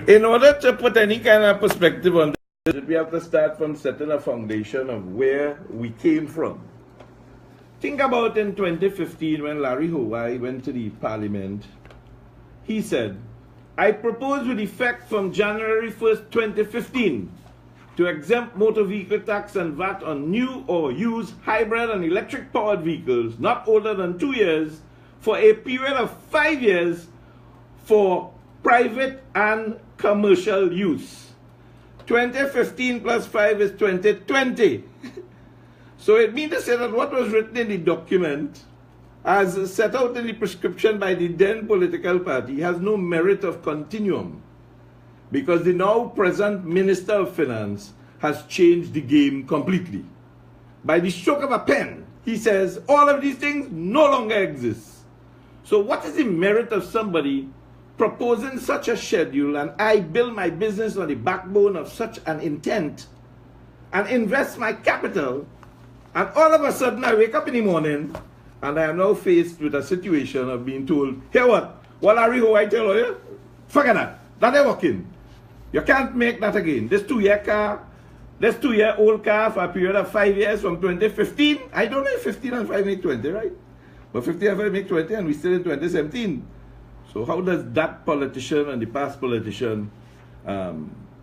In order to put any kind of perspective on this, we have to start from setting a foundation of where we came from. Think about in 2015 when Larry Hawaii went to the parliament. He said, I propose with effect from January 1st, 2015 to exempt motor vehicle tax and VAT on new or used hybrid and electric powered vehicles not older than 2 years for a period of 5 years for private and commercial use. 2015 plus 5 is 2020. So it means to say that what was written in the document as set out in the prescription by the then political party has no merit of continuum, because the now present Minister of Finance has changed the game completely. By the stroke of a pen, he says all of these things no longer exist. So what is the merit of somebody proposing such a schedule, and I build my business on the backbone of such an intent and invest my capital, and all of a sudden I wake up in the morning and I am now faced with a situation of being told, here what Larry Hawaii tell you? Forget that. That ain't working. You can't make that again. This 2-year car, this 2-year-old car for a period of 5 years from 2015. I don't know if 15 and 5 make 20, right? But 15 and 5 make 20 and we're still in 2017. So how does that politician and the past politician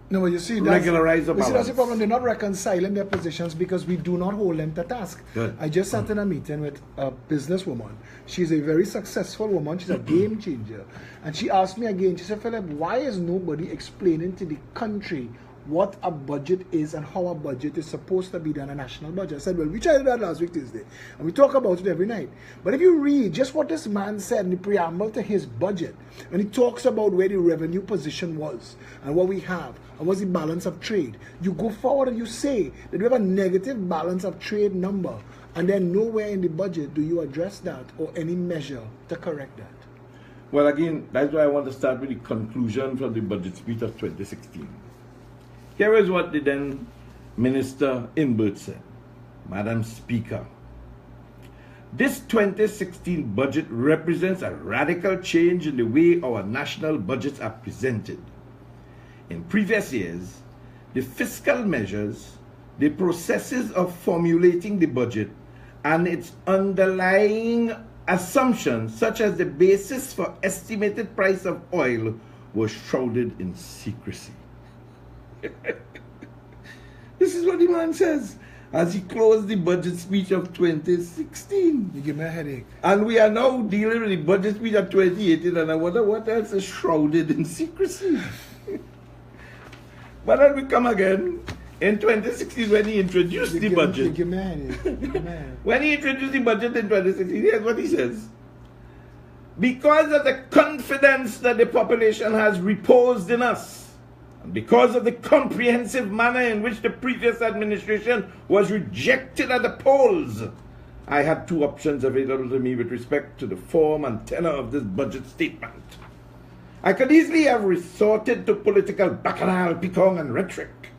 no, but you see, regularize the balance? You see, that's the problem. They're not reconciling their positions because we do not hold them to task. Good. I just sat in a meeting with a businesswoman. She's a very successful woman. She's a game changer. And she asked me again, she said, Philip, why is nobody explaining to the country what a budget is and how a budget is supposed to be done, a national budget? I said, well, we tried that last week Tuesday, and we talk about it every night. But if you read just what this man said in the preamble to his budget, and he talks about where the revenue position was, and what we have, and what's the balance of trade, you go forward and you say that we have a negative balance of trade number, and then nowhere in the budget do you address that or any measure to correct that. Well, again, that's why I want to start with the conclusion from the budget speech of 2016. Here is what the then Minister Inbert said. Madam Speaker, this 2016 budget represents a radical change in the way our national budgets are presented. In previous years, the fiscal measures, the processes of formulating the budget, and its underlying assumptions, such as the basis for estimated price of oil, were shrouded in secrecy. This is what the man says as he closed the budget speech of 2016. You give me a headache. And we are now dealing with the budget speech of 2018, and I wonder what else is shrouded in secrecy. But then we come again in 2016 when he introduced the budget. You give me a headache. When he introduced the budget in 2016, here's what he says. Because of the confidence that the population has reposed in us, and because of the comprehensive manner in which the previous administration was rejected at the polls, I had two options available to me with respect to the form and tenor of this budget statement. I could easily have resorted to political bacchanal, picong, and rhetoric,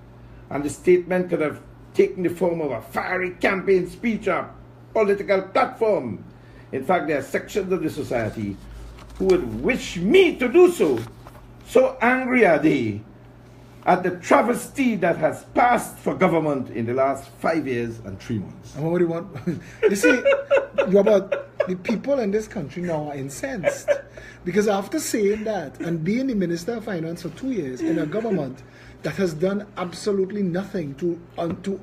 and the statement could have taken the form of a fiery campaign speech or political platform. In fact, there are sections of the society who would wish me to do so. So angry are they at the travesty that has passed for government in the last 5 years and 3 months. And what do you want? You see, the people in this country now are incensed. Because after saying that and being the Minister of Finance for 2 years in a government that has done absolutely nothing to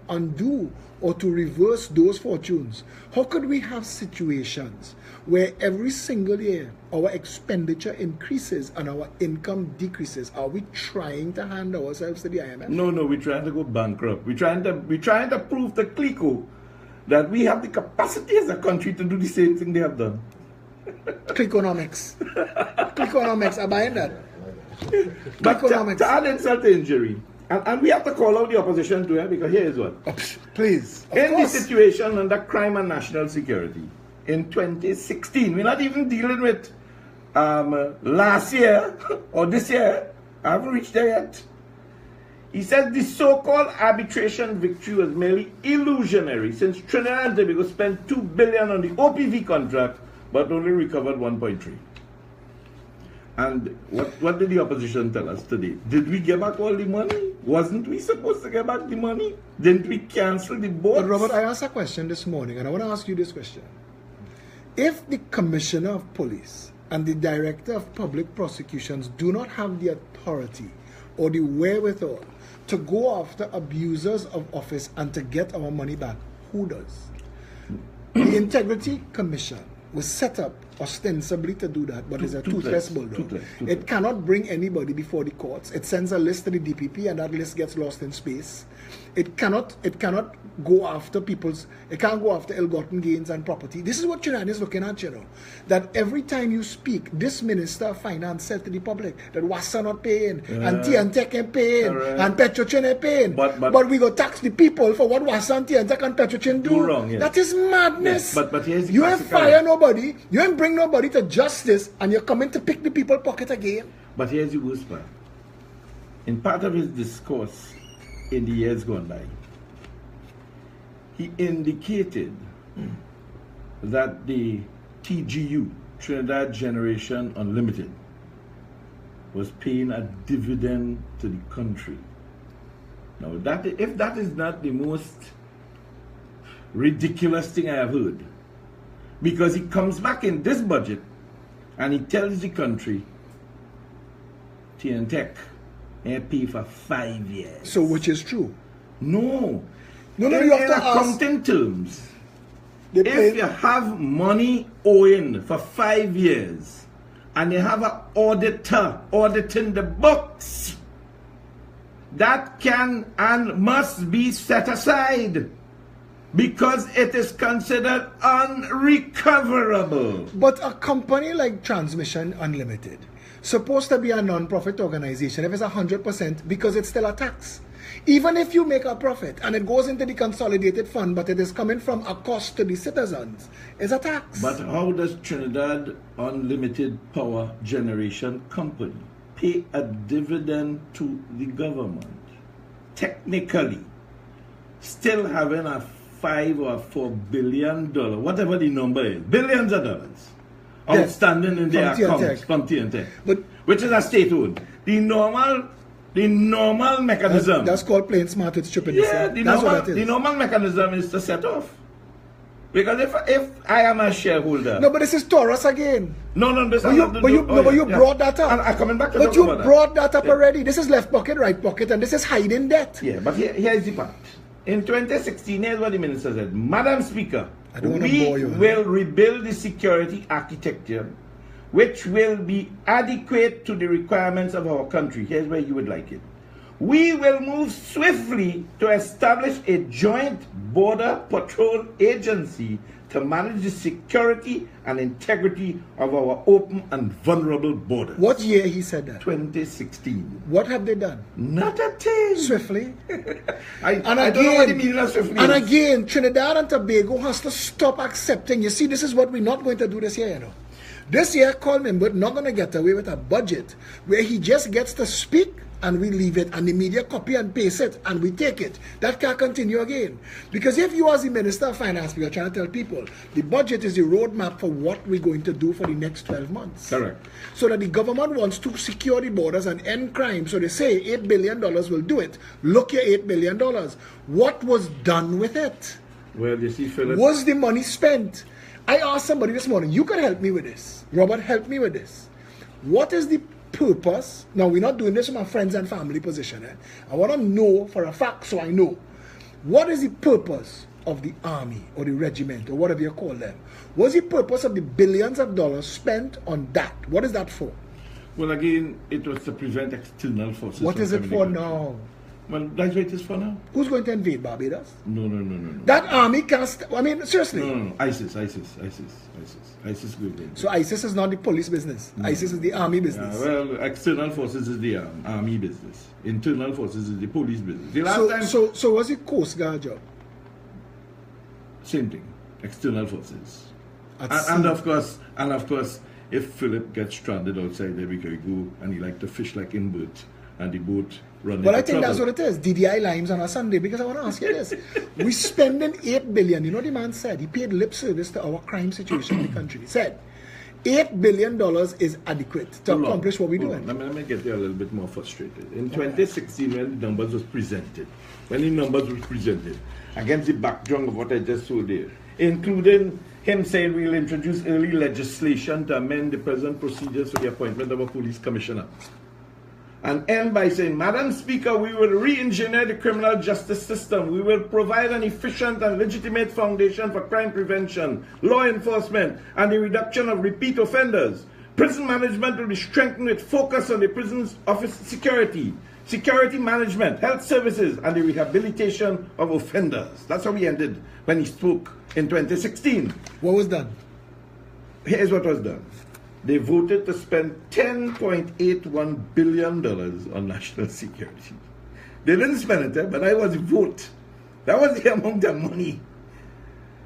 undo or to reverse those fortunes, how could we have situations where every single year our expenditure increases and our income decreases? Are we trying to hand ourselves to the IMF? No, we're trying to go bankrupt. We're trying to prove to Clico that we have the capacity as a country to do the same thing they have done. Cliconomics. Cliconomics, I'm buying that. But to add insult to injury, and we have to call out the opposition to it, because here is what. Please. In the situation under crime and national security, in 2016, we're not even dealing with last year or this year. I haven't reached there yet. He says the so-called arbitration victory was merely illusionary, since Trinidad and Tobago spent $2 billion on the OPV contract but only recovered 1.3. And what did the opposition tell us today? Did we get back all the money? Wasn't we supposed to get back the money? Didn't we cancel the boats? But Robert, I asked a question this morning, and I want to ask you this question. If the Commissioner of Police and the Director of Public Prosecutions do not have the authority or the wherewithal to go after abusers of office and to get our money back, who does? The Integrity Commission was set up ostensibly to do that, but it's a toothless bulldog. It cannot bring anybody before the courts. It sends a list to the DPP, and that list gets lost in space. It cannot go after it can't go after ill-gotten gains and property. This is what Trinidad is looking at, you know. That every time you speak, this Minister of Finance said to the public that WASA not paying, and TNTEC ain't paying, and Petrochin ain't paying. But we go tax the people for what WASA and TNTEC and Petrochin do. Wrong, yes. That is madness. Yes, but here's the you ain't fire nobody, you ain't bring nobody to justice, and you're coming to pick the people pocket again. But here's the worst part. In part of his discourse in the years gone by, he indicated that the TGU, Trinidad Generation Unlimited, was paying a dividend to the country. Now, if that is not the most ridiculous thing I have heard, because he comes back in this budget and he tells the country, TNTEC, pay for 5 years. So, which is true? No, you have in to ask. accounting terms, if you have money owing for 5 years and you have an auditor auditing the books, that can and must be set aside because it is considered unrecoverable. But a company like Transmission Unlimited, supposed to be a non-profit organization, if it's 100%, because it's still a tax. Even if you make a profit and it goes into the consolidated fund, but it is coming from a cost to the citizens, it's a tax. But how does Trinidad Unlimited Power Generation Company pay a dividend to the government? Technically, still having a $5 or $4 billion, whatever the number is, billions of dollars, outstanding in their accounts from TNTEC, which is a state-owned. The normal mechanism. That's called plain smart with stupidness. Yeah, the normal mechanism is to set off. Because if I am a shareholder. No, but this is Taurus again. No, this but you brought that up. And I'm coming back to But you brought that up Yeah. already. This is left pocket, right pocket, and this is hiding debt. Yeah, but here is the part. In 2016, here's what the minister said. Madam Speaker, we will rebuild the security architecture which will be adequate to the requirements of our country. Here's where you would like it. We will move swiftly to establish a joint border patrol agency to manage the security and integrity of our open and vulnerable borders. What year he said that? 2016. What have they done? Not a thing. Swiftly. I don't know what the meaning of swiftly is. And again, Trinidad and Tobago has to stop accepting. You see, this is what we're not going to do this year, you know. This year, Coleman but not going to get away with a budget where he just gets to speak and we leave it and the media copy and paste it and we take it. That can't continue again. Because if you as the Minister of Finance, we are trying to tell people, the budget is the roadmap for what we're going to do for the next 12 months. Correct. So that the government wants to secure the borders and end crime. So they say $8 billion will do it. Look here, $8 billion. What was done with it? Well, you see, Philip. Was the money spent? I asked somebody this morning, you can help me with this. Robert, help me with this. What is the purpose? Now, we're not doing this from a friends and family position. I want to know for a fact so I know. What is the purpose of the army or the regiment or whatever you call them? What's the purpose of the billions of dollars spent on that? What is that for? Well, again, it was to prevent external forces. What is it for now? Well, that's what it is for now. Who's going to invade Barbados? No. That army can't... I mean, seriously. No. ISIS will invade. So ISIS is not the police business. No. ISIS is the army business. Well, external forces is the army business. Internal forces is the police business. The last time... So what's the Coast Guard job? Same thing. External forces. And of course, if Philip gets stranded outside there, we can go and he like to fish like in boat. And the boat running. Well, I think that's what it is. DDI limes on a Sunday. Because I want to ask you this. We're spending $8 billion. You know the man said? He paid lip service to our crime situation in the country. He said, $8 billion is adequate to accomplish what we're doing. Let me get you a little bit more frustrated. In 2016, when the numbers was presented, against the backdrop of what I just showed there, including him saying we'll introduce early legislation to amend the present procedures for the appointment of a police commissioner. And end by saying, Madam Speaker, we will re-engineer the criminal justice system. We will provide an efficient and legitimate foundation for crime prevention, law enforcement, and the reduction of repeat offenders. Prison management will be strengthened with focus on the prison's office security, security management, health services, and the rehabilitation of offenders. That's how we ended when he spoke in 2016. What was done? Here's what was done. They voted to spend $10.81 billion on national security. They didn't spend it, but that was the vote. That was the amount of money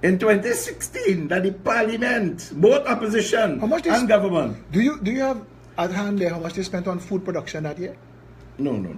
in 2016 that the parliament, both opposition and government. Do you have at hand there how much they spent on food production that year? No.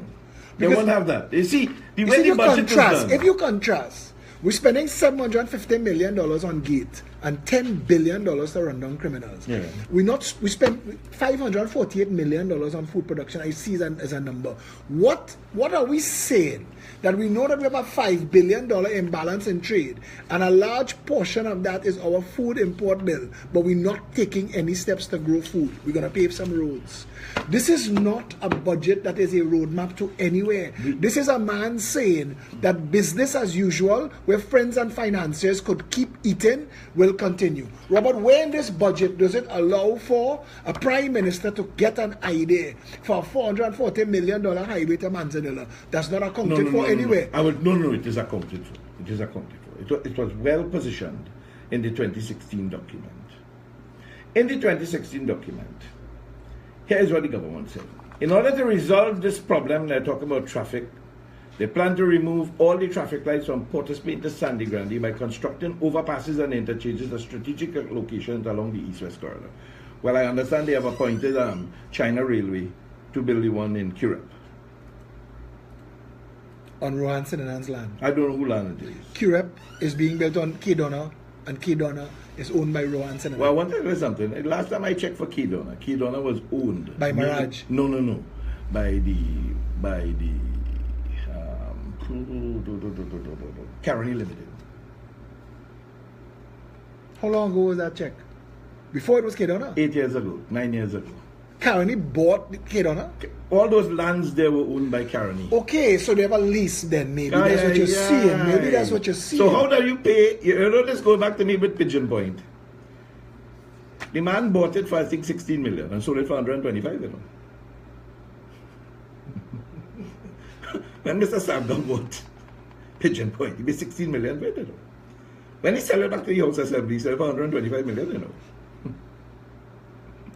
They won't have that. You see, the way the budget is done. If you contrast, we're spending $750 million on gate and $10 billion to run down criminals. Yeah. We spent $548 million on food production. I see that as a number. What are we saying? That we know that we have a $5 billion imbalance in trade, and a large portion of that is our food import bill, but we're not taking any steps to grow food. We're going to pave some roads. This is not a budget that is a roadmap to anywhere. This is a man saying that business as usual, where friends and financiers could keep eating, will continue. Robert, where in this budget does it allow for a prime minister to get an idea for a $440 million highway to Manzanilla? That's not accounted for anywhere. No, it is accounted for. It is accounted for. It was well positioned in the 2016 document. In the 2016 document, here is what the government said. In order to resolve this problem, they're talking about traffic, they plan to remove all the traffic lights from Port of Spain to Sandy Grande by constructing overpasses and interchanges at strategic locations along the east-west corridor. Well, I understand they have appointed China Railway to build the one in Curep. On Rohan Sinanan's land. I don't know who land it is. Curep is being built on Kedona, and Kedona is owned by Rohan Sinanan. Well, I want to tell you something. Last time I checked for Kedona was owned by Mirage. No. By the Caroni Limited. How long ago was that check? Before it was Kedona? 8 years ago, 9 years ago. Caroni bought Kedona? All those lands there were owned by Caroni. Okay, so they have a lease then, maybe. That's what you're seeing. Maybe that's what you're seeing. So how do you pay? You know, let's go back to me with Pigeon Point. The man bought it for, I think, 16 million and sold it for 125, you know. When Mr. Sabdon bought Pigeon Point, he paid 16 million for it, you know. When he sold it back to the House Assembly, he sold it for 125 million, you know.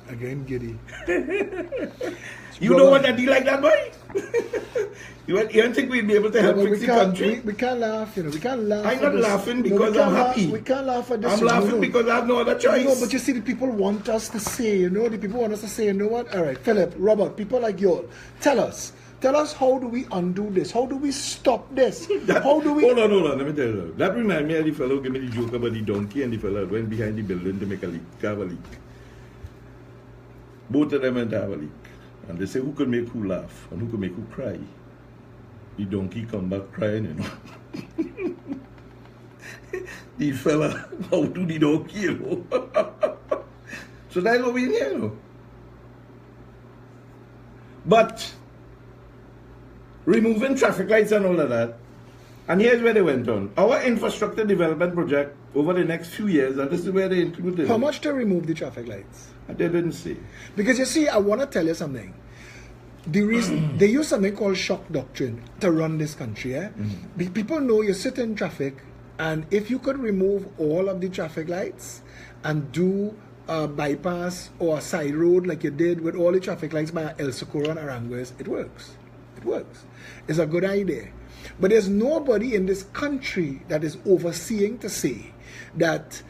Again, giddy. You don't want a deal like that, boy? You don't think we'd be able to help fix the country? We can't laugh, you know. We can't laugh. I'm not laughing because I'm happy. We can't laugh at this. I'm laughing because I have no other choice. No, but you see, the people want us to say, you know, the people want us to say, you know what? All right, Philip, Robert, people like you all, tell us how do we undo this? How do we stop this? How do we... Hold on, let me tell you. That reminds me of the fellow gave me the joke about the donkey and the fellow went behind the building to make a leak, to have a leak. Both of them went to have a leak. And they say, who could make who laugh and who could make who cry? The donkey come back crying, you know. The fella, how do the donkey, you know. So that's what we need, you know. But removing traffic lights and all of that, and here's where they went on. Our infrastructure development project over the next few years, and this is where they included how much to remove the traffic lights? They didn't say. Because you see, I want to tell you something. The reason they use something called shock doctrine to run this country. People know you sit in traffic, and if you could remove all of the traffic lights and do a bypass or a side road like you did with all the traffic lights by El Socorro and Aranguez, it works. It works. It's a good idea. But there's nobody in this country that is overseeing to say that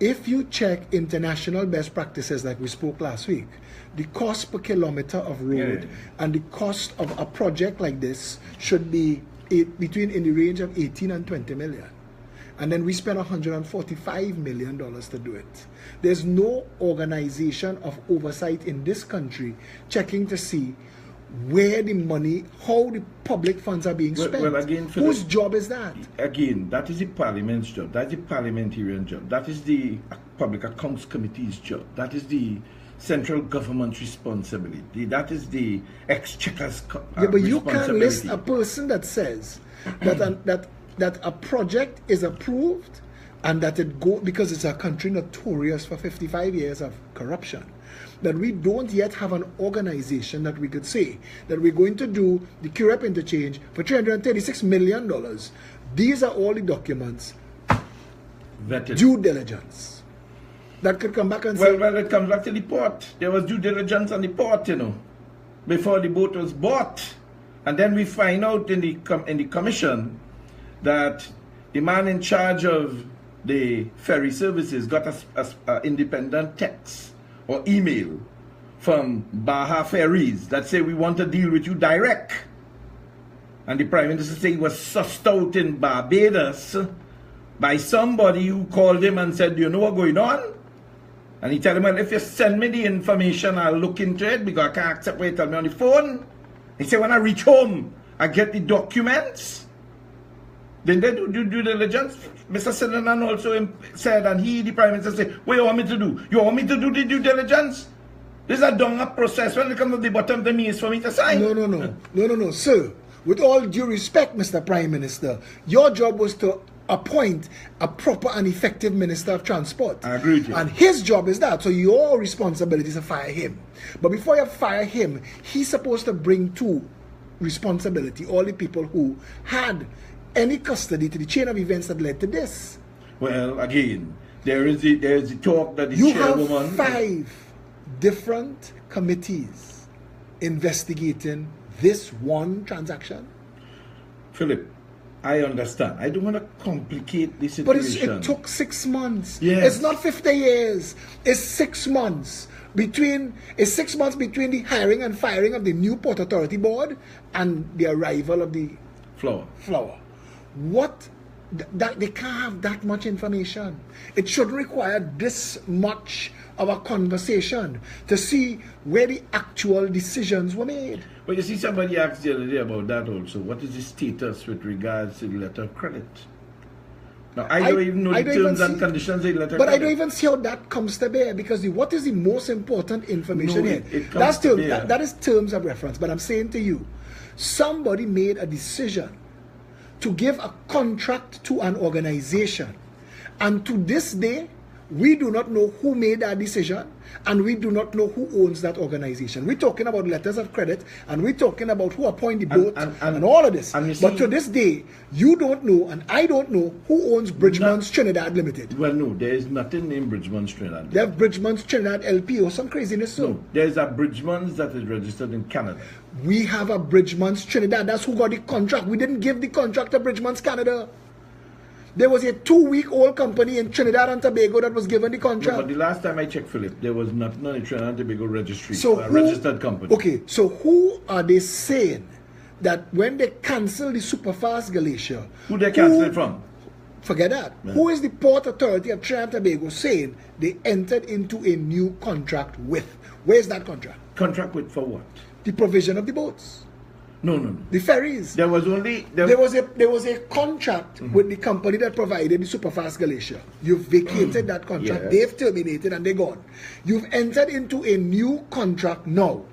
if you check international best practices like we spoke last week, the cost per kilometer of road and the cost of a project like this should be in the range of 18 and 20 million. and then we spent $145 million to do it. There's no organization of oversight in this country checking to see where the money, how the public funds are being spent. Well, again, whose job is that? Again, that is the parliament's job. That's the parliamentarian job. That is the Public Accounts Committee's job. That is the central government's responsibility. That is the exchequer's yeah, but you can't list a person that says that that a project is approved and that it go because it's a country notorious for 55 years of corruption. That we don't yet have an organization that we could say that we're going to do the QREP interchange for $336 million. These are all the documents, vetted. Due diligence. That could come back and say... Well, it comes back to the port. There was due diligence on the port, before the boat was bought. And then we find out in the commission that the man in charge of the ferry services got a independent text or email from Baja Ferries that say we want to deal with you direct. And the Prime Minister said he was sussed out in Barbados by somebody who called him and said, do you know what's going on? And he told him, well, if you send me the information, I'll look into it because I can't accept what you tell me on the phone. He said, when I reach home, I get the documents. Then they do due diligence. Mr. Sinanan also said, and the Prime Minister said, what you want me to do? You want me to do the due diligence? This is a dung-up process. When it comes to the bottom, the me is for me to sign. No, sir. With all due respect, Mr. Prime Minister, your job was to appoint a proper and effective Minister of Transport. I agree with you. And his job is that. So your responsibility is to fire him. But before you fire him, he's supposed to bring to responsibility all the people who had any custody to the chain of events that led to this. Well, again, there is the talk that the chairwoman... You have 5 different committees investigating this one transaction. Philip, I understand. I don't want to complicate the situation. But it took 6 months. Yes. It's not 50 years. It's 6 months. It's 6 months between the hiring and firing of the new Port Authority Board and the arrival of the flower. What? That they can't have that much information. It shouldn't require this much of a conversation to see where the actual decisions were made. But you see, somebody asked the other day about that also. What is the status with regards to the letter of credit? Now, I don't even know the terms and conditions of the letter of credit. But I don't even see how that comes to bear, because what is the most important information here? That is terms of reference. But I'm saying to you, somebody made a decision to give a contract to an organization, and to this day we do not know who made that decision, and we do not know who owns that organization. We're talking about letters of credit, and we're talking about who appointed the boat and all of this. But to this day, you don't know, and I don't know, who owns Bridgeman's Trinidad Limited. Well, no, there is nothing named Bridgeman's Trinidad. They have Bridgeman's Trinidad LP or some craziness. So no, there's a Bridgeman's that is registered in Canada. We have a Bridgeman's Trinidad. That's who got the contract. We didn't give the contract to Bridgeman's Canada. There was a 2-week-old company in Trinidad and Tobago that was given the contract. No, but the last time I checked, Philip, there was nothing on the Trinidad and Tobago registry. So a registered company. Okay, so who are they saying that when they cancel the Superfast Glacier... Who they cancel it from? Forget that. Yeah. Who is the Port Authority of Trinidad and Tobago saying they entered into a new contract with? Where's that contract? Contract with for what? The provision of the boats. No. The ferries. There was only... There was a contract with the company that provided the Superfast Glacier. You've vacated that contract. Yes. They've terminated and they're gone. You've entered into a new contract now.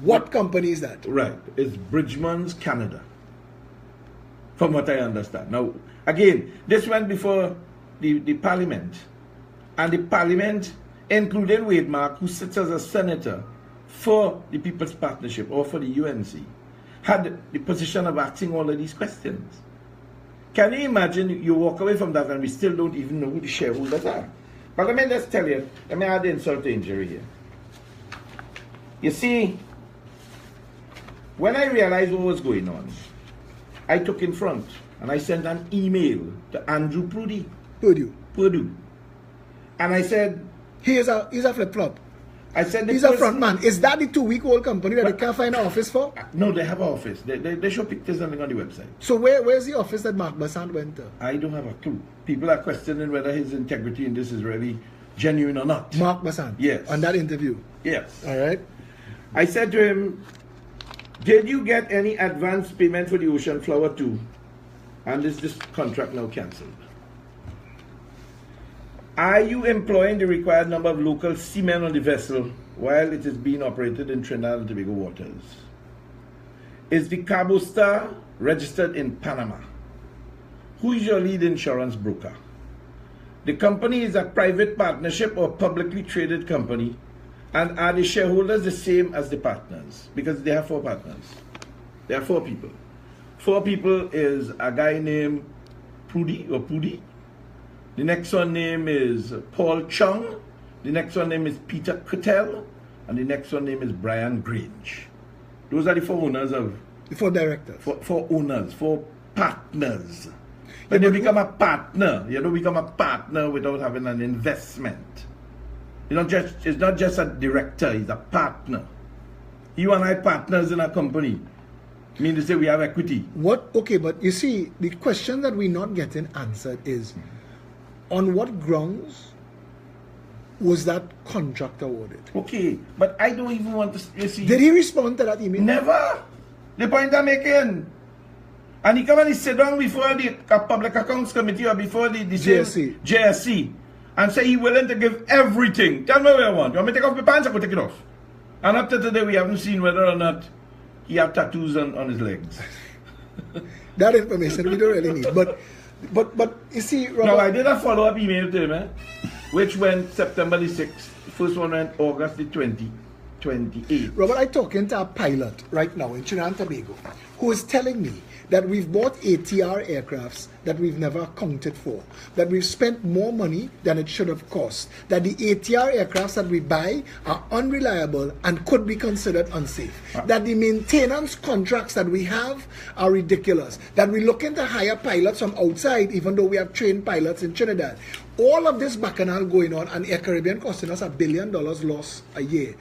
What company is that? Right. It's Bridgeman's Canada. From what I understand. Now, again, this went before the Parliament. And the Parliament, including Wade Mark, who sits as a senator for the People's Partnership or for the UNC, had the position of asking all of these questions. Can you imagine you walk away from that and we still don't even know who the shareholders are? But let me just tell you, let me add insult to injury here. You see, when I realized what was going on, I took in front and I sent an email to Andrew Purdue. And I said, he's a flip-flop. I said he's a front man. Is that the 2-week-old company that they can't find an office for? No, they have an office. They show pictures and on the website. So where's the office that Mark Bassant went to? I don't have a clue. People are questioning whether his integrity in this is really genuine or not. Mark Bassant? Yes. On that interview? Yes. All right. I said to him, did you get any advance payment for the Ocean Flower 2? And is this contract now cancelled? Are you employing the required number of local seamen on the vessel while it is being operated in Trinidad and Tobago waters? Is the Cabo Star registered in Panama? Who is your lead insurance broker? The company is a private partnership or publicly traded company, and are the shareholders the same as the partners? Because they have 4 partners. There are 4 people. 4 people is a guy named Pudi. The next one name is Paul Chung. The next one name is Peter Cotell. And the next one name is Brian Grange. Those are the 4 owners of... The 4 directors. 4 owners, 4 partners. When you become a partner, you don't become a partner without having an investment. It's not just a director, he's a partner. You and I partners in a company. I mean to say we have equity. Okay, but you see, the question that we're not getting answered is, on what grounds was that contract awarded? Okay, but I don't even want to, you see. Did he respond to that email? Never. The point I'm making. And he come and he sit down before the Public Accounts Committee or before the JSC and say he's willing to give everything. Tell me what I want. You want me to take off my pants? I go take it off. And up to today, we haven't seen whether or not he had tattoos on his legs. That information we don't really need. But you see, Robert, no, I did a follow-up email to him, which went September the 6th. The first one went August the 28th. Robert, I'm talking to a pilot right now in Trinidad and Tobago who is telling me that we've bought ATR aircrafts that we've never accounted for, that we've spent more money than it should have cost, that the ATR aircrafts that we buy are unreliable and could be considered unsafe, that the maintenance contracts that we have are ridiculous, that we're looking to hire pilots from outside even though we have trained pilots in Trinidad. All of this bacchanal going on, and Air Caribbean costing us $1 billion loss a year.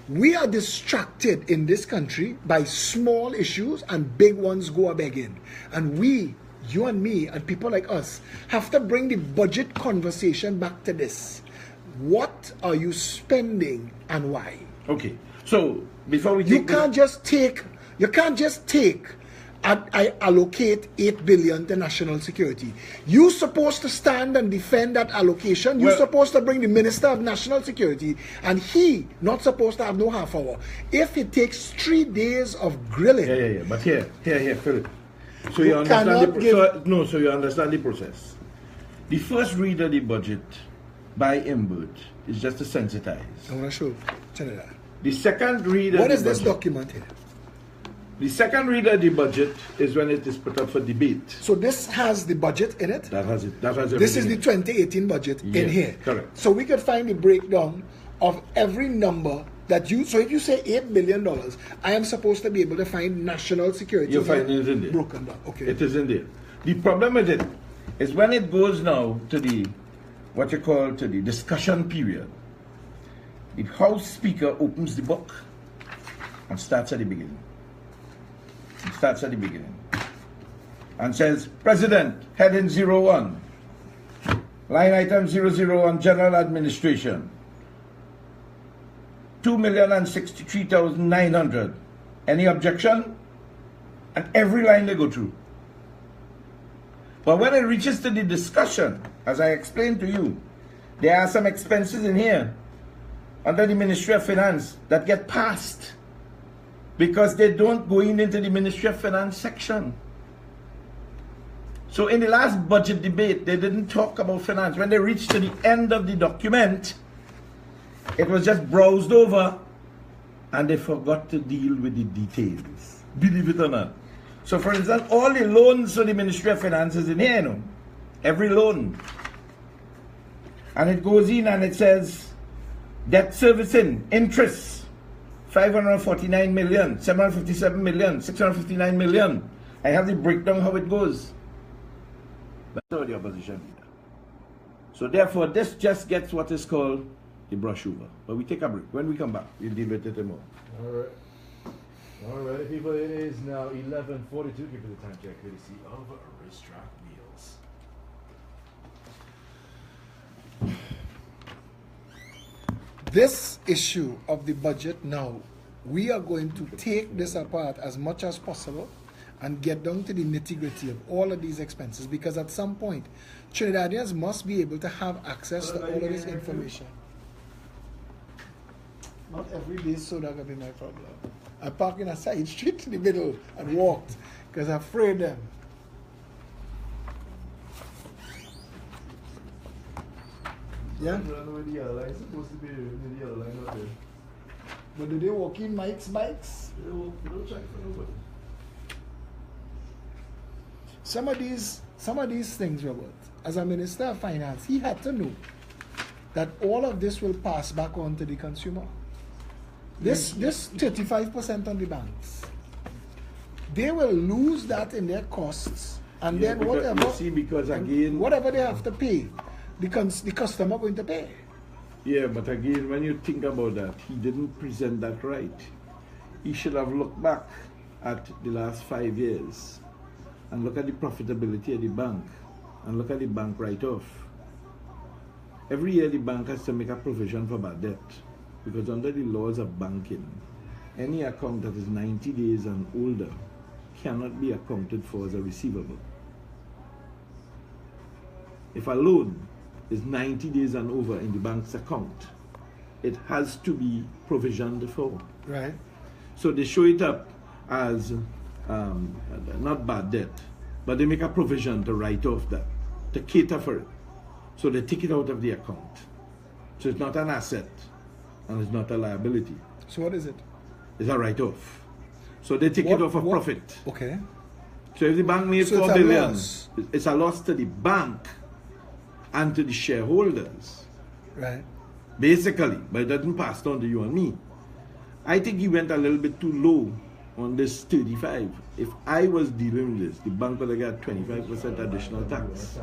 We are distracted in this country by small issues and big ones go a begging. And we, you and me, and people like us, have to bring the budget conversation back to this. What are you spending and why? Okay, so before we You can't just take I allocate 8 billion to national security. You're supposed to stand and defend that allocation. You're supposed to bring the Minister of National Security, and he not supposed to have no half hour. If it takes 3 days of grilling. Yeah. But here, Philip. So you understand so you understand the process. The first read of the budget by Imbert is just to sensitize. I want to show Trinidad. The second read of What the is this budget, document here? The second read of the budget is when it is put up for debate. So this has the budget in it? That has it. That has This is the everything 2018 budget in here. Correct. So we could find the breakdown of every number that you. So if you say $8 billion, I am supposed to be able to find national security. You'll find it in there. Broken down. Okay. It is in there. The problem with it is when it goes now to the to the discussion period, the House Speaker opens the book and starts at the beginning. And says, President, heading 01, line item 001, General Administration, 2,063,900. Any objection? And every line they go through. But when it reaches to the discussion, as I explained to you, there are some expenses in here under the Ministry of Finance that get passed because they don't go into the Ministry of Finance section. So in the last budget debate, they didn't talk about finance. When they reached to the end of the document, it was just browsed over and they forgot to deal with the details. Believe it or not. So for instance, all the loans to the Ministry of Finance is in here, you know? Every loan. And it goes in and it says, debt servicing, interest, 549 million, 757 million, 659 million. I have the breakdown how it goes. But so the opposition leader. So therefore, this just gets what is called the brush over. But we take a break. When we come back, we'll deal with it more. All right, people, it is now 11:42. Give me the time check, courtesy of Racetrack Wheels. This issue of the budget now, we are going to take this apart as much as possible and get down to the nitty-gritty of all of these expenses, because at some point, Trinidadians must be able to have access to all of this information. Not every day so that can be my problem. I park in a side street in the middle and walked because I'm afraid them. Yeah? But do they walk in Mike's bikes? Some of these things, Robert, as a Minister of Finance, he had to know that all of this will pass back on to the consumer. This 35% on the banks, they will lose that in their costs, and then whatever they have to pay, the customer going to pay. Yeah, but again, when you think about that, he didn't present that right. He should have looked back at the last 5 years and look at the profitability of the bank and look at the bank write-off. Every year the bank has to make a provision for bad debt, because under the laws of banking, any account that is 90 days and older cannot be accounted for as a receivable. If a loan is 90 days and over in the bank's account, it has to be provisioned for. Right. So they show it up as not bad debt, but they make a provision to write off that, to cater for it. So they take it out of the account. So it's not an asset and it's not a liability. So what is it? It's a write-off. So they take it off of profit. Okay. So if the bank made So 4 it's a billion, loss. it's a loss to the bank and to the shareholders. Right. Basically, but it doesn't pass down to you and me. I think he went a little bit too low on this 35. If I was dealing with this, the bank would have got 25% additional tax.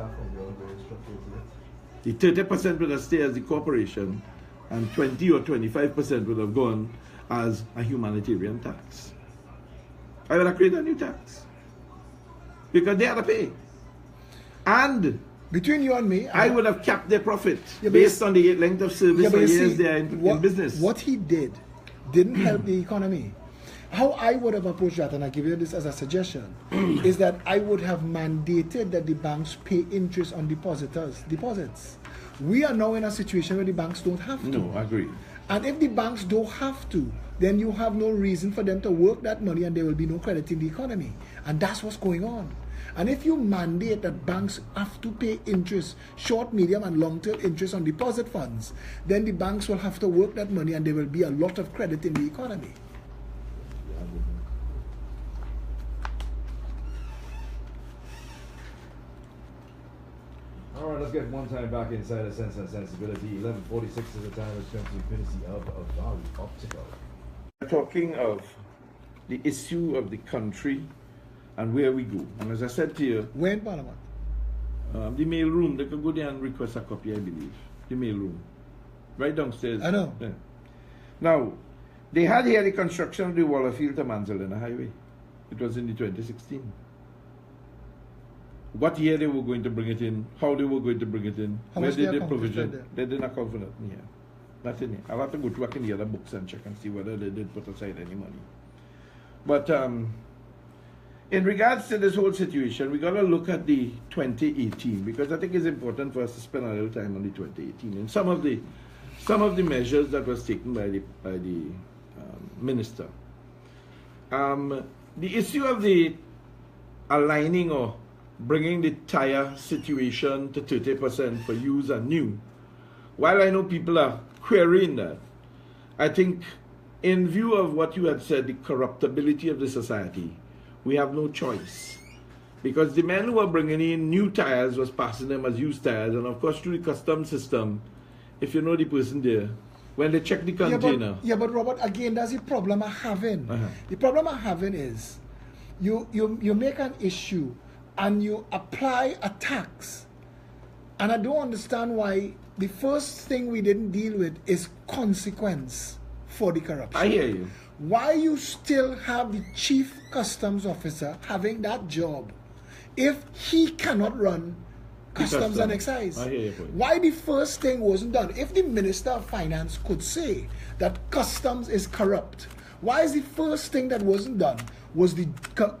The 30% would have stayed as the corporation, and 20 or 25% would have gone as a humanitarian tax. I would have created a new tax, because they had to pay. And Between you and me, I would have capped their profit Yeah, but based on the length of service but for you years see, they are in business. What he didn't help the economy. How I would have approached that, and I give you this as a suggestion, is that I would have mandated that the banks pay interest on deposits. We are now in a situation where the banks don't have to. No, I agree. And if the banks don't have to, then you have no reason for them to work that money, and there will be no credit in the economy. And that's what's going on. And if you mandate that banks have to pay interest, short, medium, and long-term interest on deposit funds, then the banks will have to work that money, and there will be a lot of credit in the economy. All right, let's get one time back inside of Sense and Sensibility. 11:46 is the time. It's going to be courtesy of Valley Optical. We're talking of the issue of the country and where we go. And as I said to you, Where in Parliament? the mail room, they can go there and request a copy, I believe. The mail room. Right downstairs. I know. Yeah. Now, they had here the construction of the Wallerfield to Manzalina Highway. It was in the 2016. What year they were going to bring it in, how they were going to bring it in, How where much did they the accomplished provision, there? they didn't account for nothing here. Nothing here. I'll have to go back in the other books and check and see whether they did put aside any money. But in regards to this whole situation, we got to look at the 2018, because I think it's important for us to spend a little time on the 2018 and some of the measures that was taken by the minister. The issue of the aligning or bringing the tire situation to 30% for used and new, while I know people are querying that, I think in view of what you had said, the corruptibility of the society, we have no choice. Because the men who were bringing in new tires was passing them as used tires, and of course through the custom system, if you know the person there, when they check the container. Yeah, but Robert, again, that's the problem I'm having. The problem I'm having is you make an issue and you apply a tax, and I don't understand why the first thing we didn't deal with is consequence for the corruption. I hear you. Why you still have the chief customs officer having that job if he cannot run customs and excise? I hear your point. Why the first thing wasn't done? If the Minister of Finance could say that customs is corrupt, why is the first thing that wasn't done was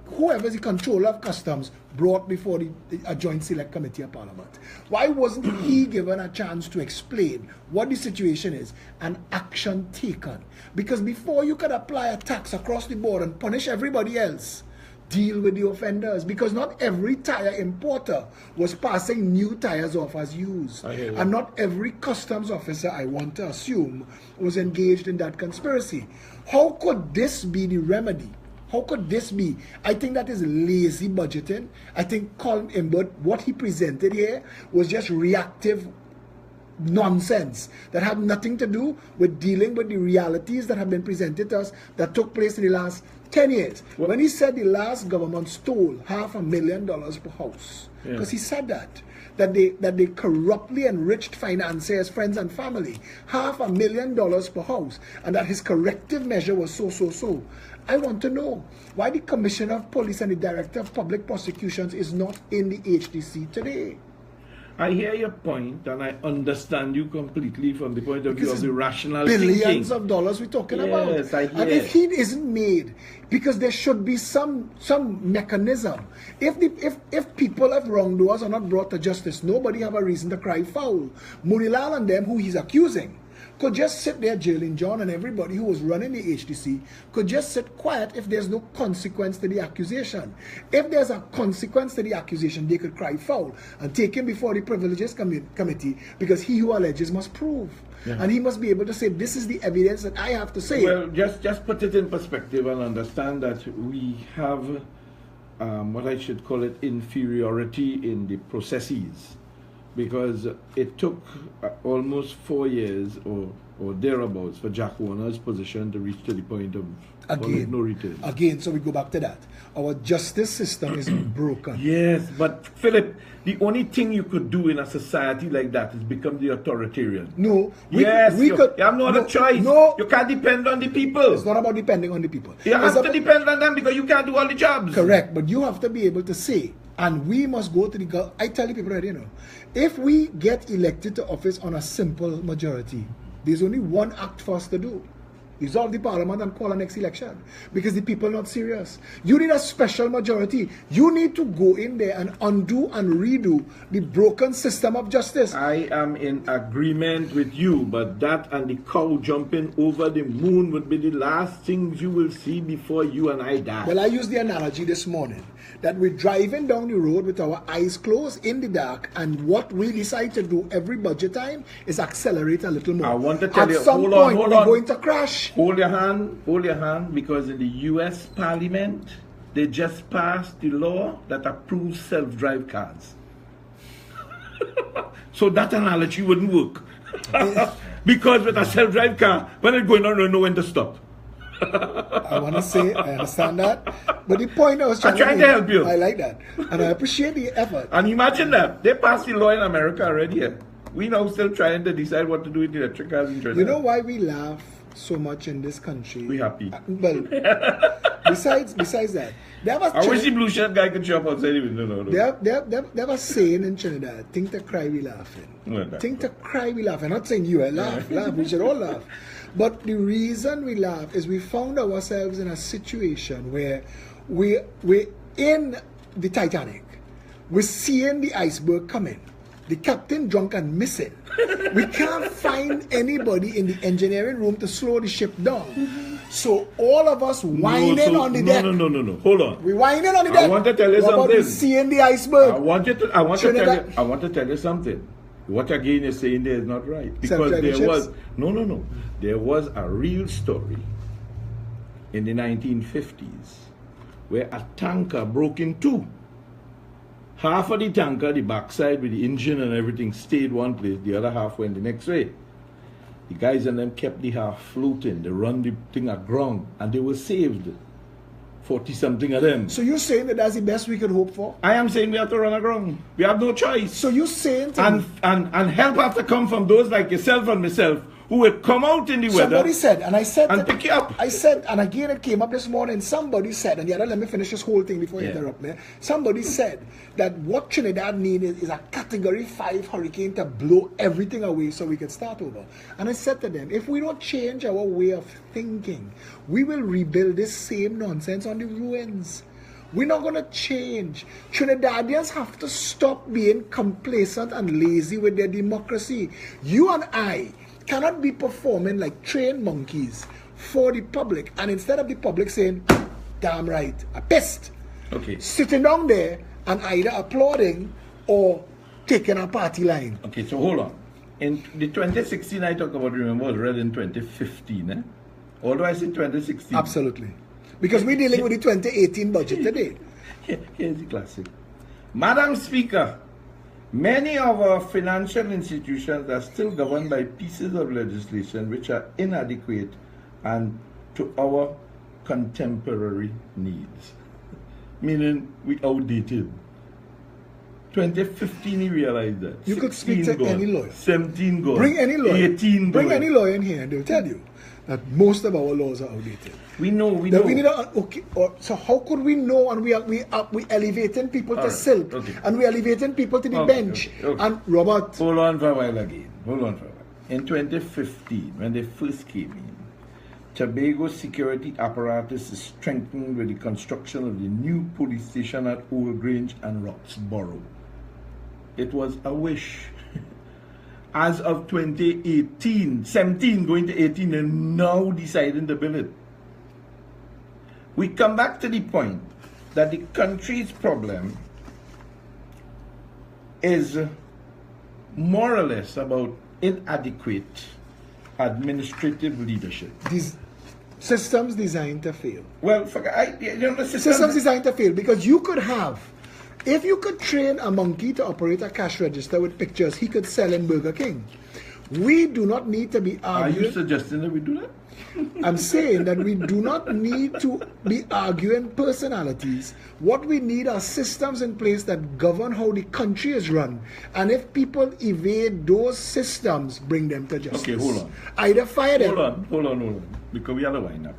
whoever's the controller of customs brought before a joint select committee of parliament? Why wasn't he given a chance to explain what the situation is and action taken? Because before you could apply a tax across the board and punish everybody else, deal with the offenders, because not every tire importer was passing new tires off as used. And not every customs officer, I want to assume, was engaged in that conspiracy. How could this be the remedy? How could this be? I think that is lazy budgeting. I think Colin Imbert, what he presented here was just reactive nonsense that had nothing to do with dealing with the realities that have been presented to us that took place in the last 10 years. When he said the last government stole $500,000 per house, because he said that they corruptly enriched financiers, friends and family, $500,000 per house, and that his corrective measure was so. I want to know why the Commissioner of Police and the Director of Public Prosecutions is not in the HDC today. I hear your point, and I understand you completely from the point of view of the rational billions thinking. of dollars we're talking about. Yes, I hear. And if he isn't made, because there should be some mechanism. If people have wrongdoers are not brought to justice, nobody have a reason to cry foul. Munilal and them, who he's accusing, could just sit there jailing John, and everybody who was running the HDC could just sit quiet if there's no consequence to the accusation. If there's a consequence to the accusation, they could cry foul and take him before the Privileges Committee, because he who alleges must prove. And he must be able to say, this is the evidence that I have to say. Well, just put it in perspective and understand that we have what I should call it inferiority in the processes, because it took almost 4 years or thereabouts for Jack Warner's position to reach to the point of no return. Again, so we go back to that. Our justice system is broken. Yes, but Philip, the only thing you could do in a society like that is become the authoritarian. No, you have no other choice. No, you can't depend on the people. It's not about depending on the people. You have to depend on them because you can't do all the jobs. Correct, but you have to be able to say, and we must go to the... I tell the people already, if we get elected to office on a simple majority, there's only one act for us to do. Dissolve the parliament and call a next election, because the people are not serious. You need a special majority. You need to go in there and undo and redo the broken system of justice. I am in agreement with you, but that and the cow jumping over the moon would be the last things you will see before you and I die. Well, I used the analogy this morning that we're driving down the road with our eyes closed in the dark, and what we decide to do every budget time is accelerate a little more. I want to tell you, at some point, we're going to crash. Hold your hand, because in the US Parliament, they just passed the law that approves self-drive cars. So that analogy wouldn't work. Because with a self-drive car, when it's going on, you know when to stop. I want to say, I understand that. But the point I was trying to help you. I like that. And I appreciate the effort. And imagine that. They passed the law in America already. We now still trying to decide what to do with electric cars in Trinidad. You know why we laugh so much in this country? We happy. Well, besides that, I wish the blue shirt guy could show up outside even. No. They have a saying in Trinidad, think to cry, we laughing. Think to cry, we laughing. I'm not saying you, laugh, we should all laugh. But the reason we laugh is we found ourselves in a situation where we're in the Titanic. We're seeing the iceberg coming. The captain drunk and missing. We can't find anybody in the engineering room to slow the ship down. So all of us whining on the deck. No. Hold on. We're whining on the deck. I want to tell you something. Seeing the iceberg. I want to tell you something. What again you're saying there is not right. Because there was a real story in the 1950s where a tanker broke in two. Half of the tanker, the backside with the engine and everything, stayed one place. The other half went the next way. The guys and them kept the half floating. They run the thing aground and they were saved. 40-something of them. So you're saying that that's the best we could hope for? I am saying we have to run aground. We have no choice. So you're saying to me, And help have to come from those like yourself and myself who will come out in the weather. somebody said, and I said, and pick you up. I said, and again it came up this morning, somebody said, and you let me finish this whole thing before you interrupt me. Somebody said that what Trinidad needs is a category 5 hurricane to blow everything away so we can start over. And I said to them, if we don't change our way of thinking, we will rebuild this same nonsense on the ruins. We're not going to change. Trinidadians have to stop being complacent and lazy with their democracy. You and I cannot be performing like trained monkeys for the public, and instead of the public saying, damn right, I pissed, sitting down there and either applauding or taking a party line. Okay, so hold on. In the 2016 I talk about, remember, was read in 2015, Although I said 2016. Absolutely. Because we're dealing with the 2018 budget today. Here's the classic. Madam Speaker, many of our financial institutions are still governed by pieces of legislation which are inadequate and to our contemporary needs. Meaning, we outdated. 2015, you realized that. You could speak to any lawyer. 17 gone. Bring any lawyer. 18 Bring gone. any lawyer in here and they'll tell you that most of our laws are outdated. We know. We need so how could we know? And we elevating people to silk, and we elevating people to the bench. And Robert, hold on for a while again. In 2015, when they first came in, Tobago's security apparatus is strengthened with the construction of the new police station at Old Grange and Roxborough. It was a wish. As of 2018, 17 going to 18, and now deciding to build it. We come back to the point that the country's problem is more or less about inadequate administrative leadership. These systems designed to fail. Well, systems designed to fail, because you could have, if you could train a monkey to operate a cash register with pictures, he could sell in Burger King. We do not need to be arguing. Are you suggesting that we do that? I'm saying that we do not need to be arguing personalities. What we need are systems in place that govern how the country is run. And if people evade those systems, bring them to justice. Okay, hold on. Either fire them. Hold on. Because we have to wind up.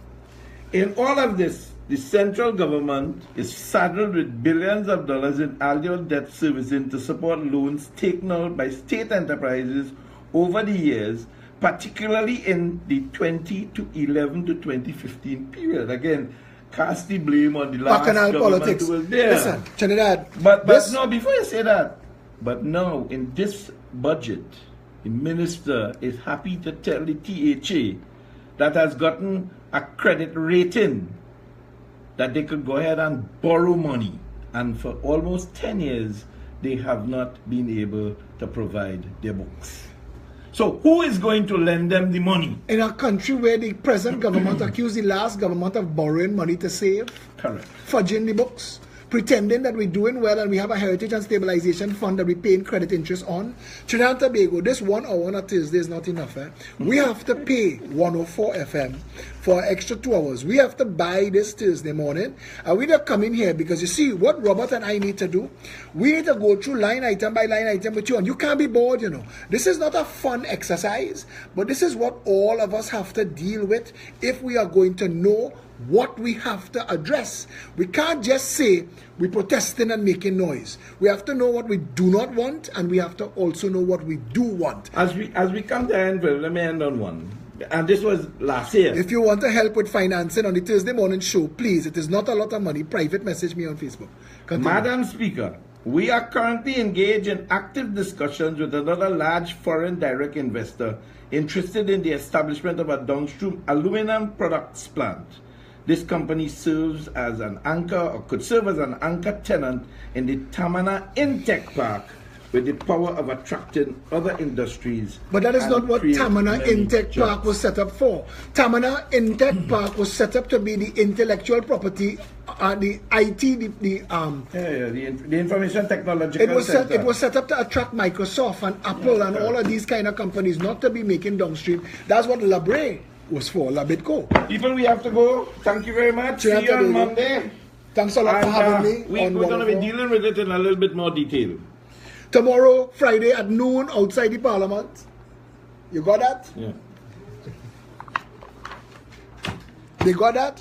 In all of this, the central government is saddled with billions of dollars in annual debt servicing to support loans taken out by state enterprises over the years, particularly in the 2011 to 2015 period. Again, cast the blame on the last Bacchanal government politics. who was there. Listen, Trinidad. But no, before you say that, but now in this budget, the minister is happy to tell the THA that has gotten a credit rating that they could go ahead and borrow money. And for almost 10 years, they have not been able to provide their books. So who is going to lend them the money? In a country where the present government accused the last government of borrowing money to save, correct, fudging the books, pretending that we're doing well and we have a heritage and stabilization fund that we're paying credit interest on. Trinidad and Tobago, this 1 hour on a Thursday is not enough. We have to pay 104 FM for an extra 2 hours. We have to buy this Thursday morning. And we don't come in here because you see what Robert and I need to do. We need to go through line item by line item with you, and you can't be bored, This is not a fun exercise, but this is what all of us have to deal with if we are going to know what we have to address. We can't just say we're protesting and making noise. We have to know what we do not want, and we have to also know what we do want. As we come to end, well, let me end on one. And this was last year. If you want to help with financing on the Thursday morning show, please, it is not a lot of money. Private message me on Facebook. Continue. Madam Speaker, we are currently engaged in active discussions with another large foreign direct investor interested in the establishment of a downstream aluminum products plant. This company serves as an anchor, or could serve as an anchor tenant in the Tamana Intech Park, with the power of attracting other industries. But that is not what Tamana Intech Park was set up for. Tamana Intech Park was set up to be the intellectual property, the IT, the information technological center. It was set up to attract Microsoft and Apple and all of these kind of companies, not to be making downstream. That's what Labre was for Labitco. People, we have to go. Thank you very much. Cheers, See you on David. Monday. Thanks a lot for having me. We're going to be dealing with it in a little bit more detail. Tomorrow, Friday at noon, outside the Parliament. You got that? Yeah. They got that?